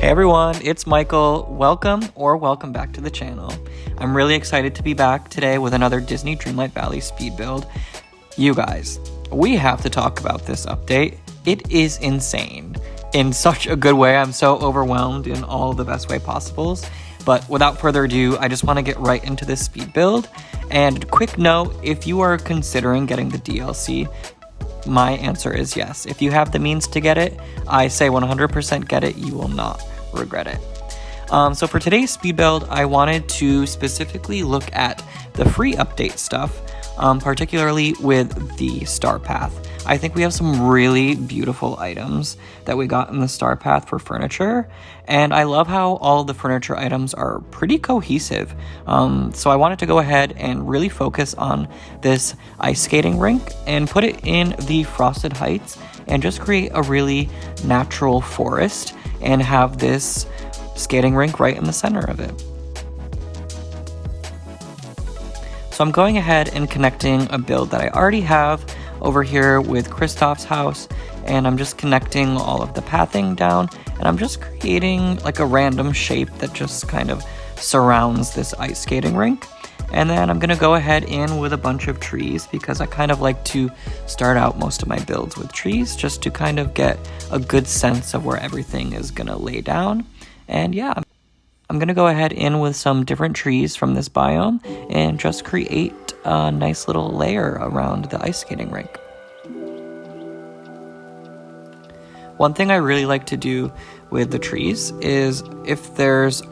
Hey everyone, it's Michael. Welcome back to the channel. I'm really excited to be back today with another Disney Dreamlight Valley speed build. You guys, we have to talk about this update. It is insane. In such a good way. I'm so overwhelmed in all the best way possibles. But without further ado, I just want to get right into this speed build. And quick note, if you are considering getting the DLC, my answer is yes. If you have the means to get it, I say 100% get it. You will not regret it. So for today's speed build, I wanted to specifically look at the free update stuff, particularly with the Star Path. I think we have some really beautiful items that we got in the Star Path for furniture, and I love how all the furniture items are pretty cohesive. So I wanted to go ahead and really focus on this ice skating rink and put it in the Frosted Heights and just create a really natural forest and have this skating rink right in the center of it. So I'm going ahead and connecting a build that I already have over here with Kristoff's house, and I'm just connecting all of the pathing down, and I'm just creating like a random shape that just kind of surrounds this ice skating rink. And then I'm gonna go ahead in with a bunch of trees because I kind of like to start out most of my builds with trees just to kind of get a good sense of where everything is gonna lay down. And yeah, I'm gonna go ahead in with some different trees from this biome and just create a nice little layer around the ice skating rink. One thing I really like to do with the trees is if there's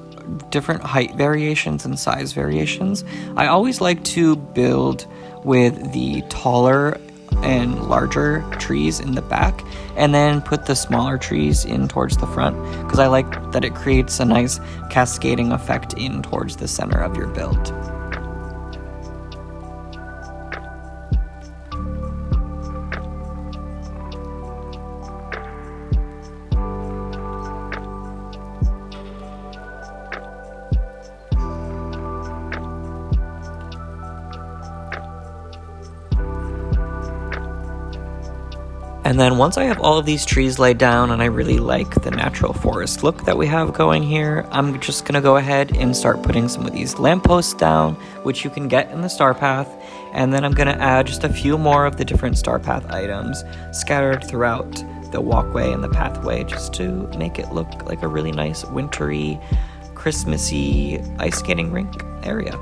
different height variations and size variations, I always like to build with the taller and larger trees in the back and then put the smaller trees in towards the front because I like that it creates a nice cascading effect in towards the center of your build. And then once I have all of these trees laid down and I really like the natural forest look that we have going here, I'm just going to go ahead and start putting some of these lampposts down, which you can get in the Star Path. And then I'm going to add just a few more of the different Star Path items scattered throughout the walkway and the pathway just to make it look like a really nice wintry, Christmassy ice skating rink area.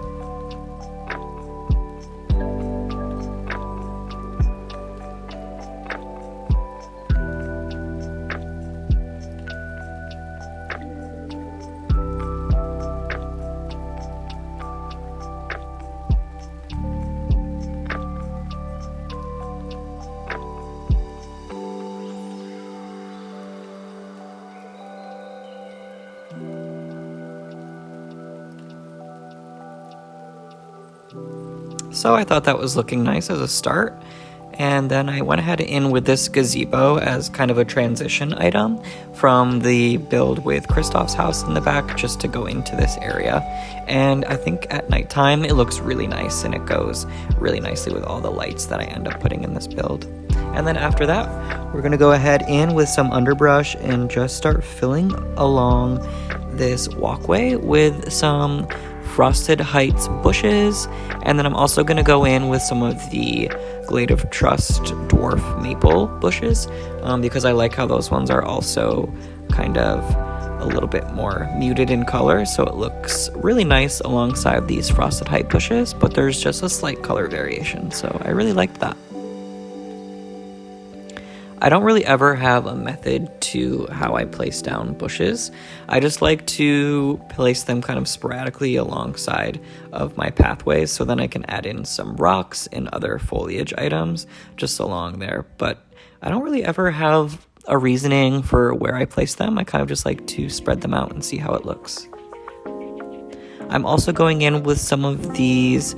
So I thought that was looking nice as a start, and then I went ahead in with this gazebo as kind of a transition item from the build with Kristoff's house in the back just to go into this area. And I think at nighttime it looks really nice and it goes really nicely with all the lights that I end up putting in this build. And then after that, we're gonna go ahead in with some underbrush and just start filling along this walkway with some Frosted Heights bushes, and then I'm also going to go in with some of the Glade of Trust dwarf maple bushes because I like how those ones are also kind of a little bit more muted in color, so it looks really nice alongside these Frosted Height bushes, but there's just a slight color variation, so I really liked that. I don't really ever have a method to how I place down bushes. I just like to place them kind of sporadically alongside of my pathways so then I can add in some rocks and other foliage items just along there. But I don't really ever have a reasoning for where I place them. I kind of just like to spread them out and see how it looks. I'm also going in with some of these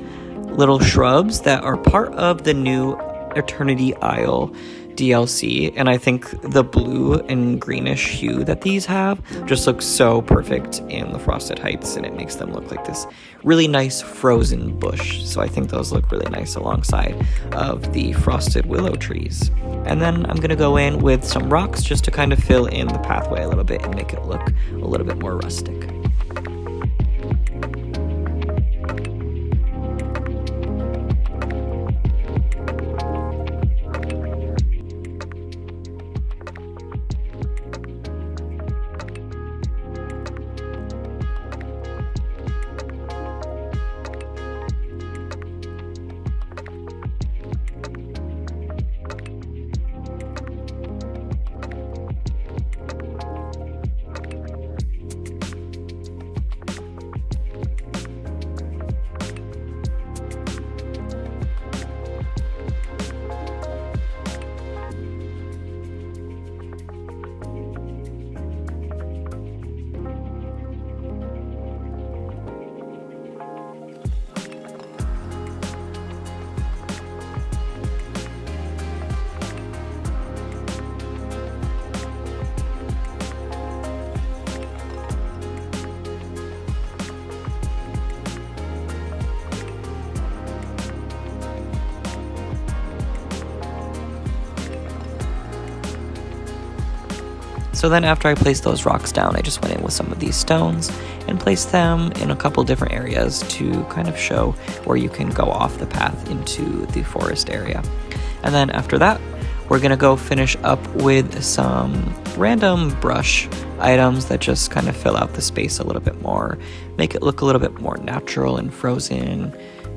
little shrubs that are part of the new Eternity Isle DLC, and I think the blue and greenish hue that these have just looks so perfect in the Frosted Heights, and it makes them look like this really nice frozen bush. So I think those look really nice alongside of the frosted willow trees. And then I'm gonna go in with some rocks just to kind of fill in the pathway a little bit and make it look a little bit more rustic. So then after I placed those rocks down, I just went in with some of these stones and placed them in a couple different areas to kind of show where you can go off the path into the forest area. And then after that, we're gonna go finish up with some random brush items that just kind of fill out the space a little bit more, make it look a little bit more natural and frozen.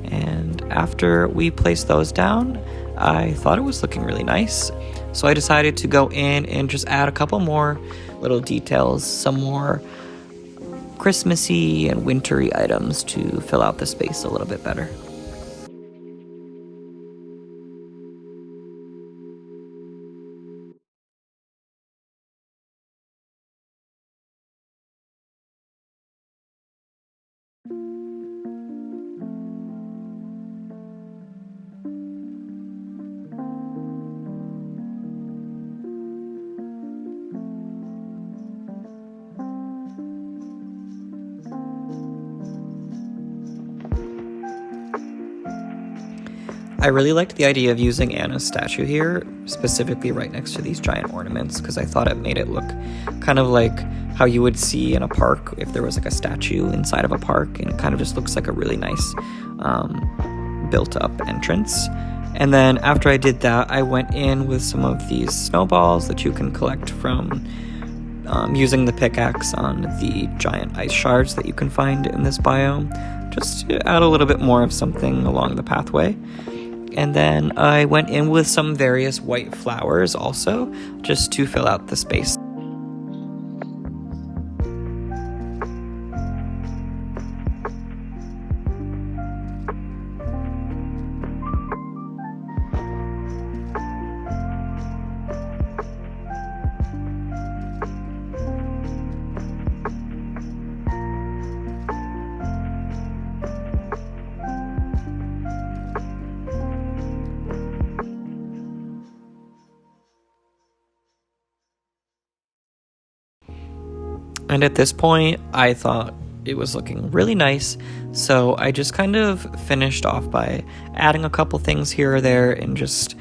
And after we placed those down, I thought it was looking really nice. So I decided to go in and just add a couple more little details, some more Christmassy and wintry items to fill out the space a little bit better. I really liked the idea of using Anna's statue here, specifically right next to these giant ornaments, because I thought it made it look kind of like how you would see in a park if there was like a statue inside of a park, and it kind of just looks like a really nice built-up entrance. And then after I did that, I went in with some of these snowballs that you can collect from using the pickaxe on the giant ice shards that you can find in this biome, just to add a little bit more of something along the pathway. And then I went in with some various white flowers also, just to fill out the space. And at this point, I thought it was looking really nice, so I just kind of finished off by adding a couple things here or there and just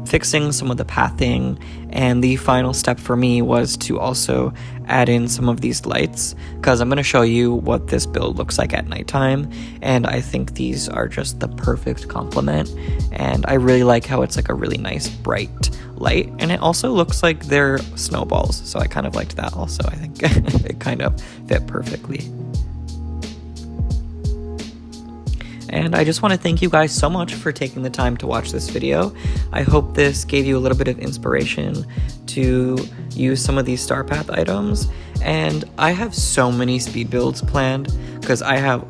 fixing some of the pathing. And the final step for me was to also add in some of these lights, because I'm going to show you what this build looks like at nighttime, and I think these are just the perfect complement. And I really like how it's like a really nice bright light, and it also looks like they're snowballs, so I kind of liked that also. I think it kind of fit perfectly. And I just want to thank you guys so much for taking the time to watch this video. I hope this gave you a little bit of inspiration to use some of these Star Path items. And I have so many speed builds planned, because I have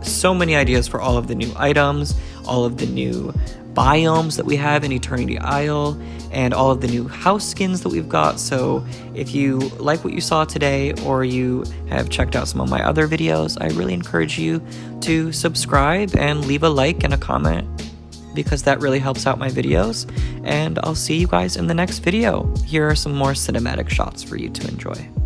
so many ideas for all of the new items, all of the new biomes that we have in Eternity Isle, and all of the new house skins that we've got. So if you like what you saw today, or you have checked out some of my other videos, I really encourage you to subscribe and leave a like and a comment because that really helps out my videos. And I'll see you guys in the next video. Here are some more cinematic shots for you to enjoy.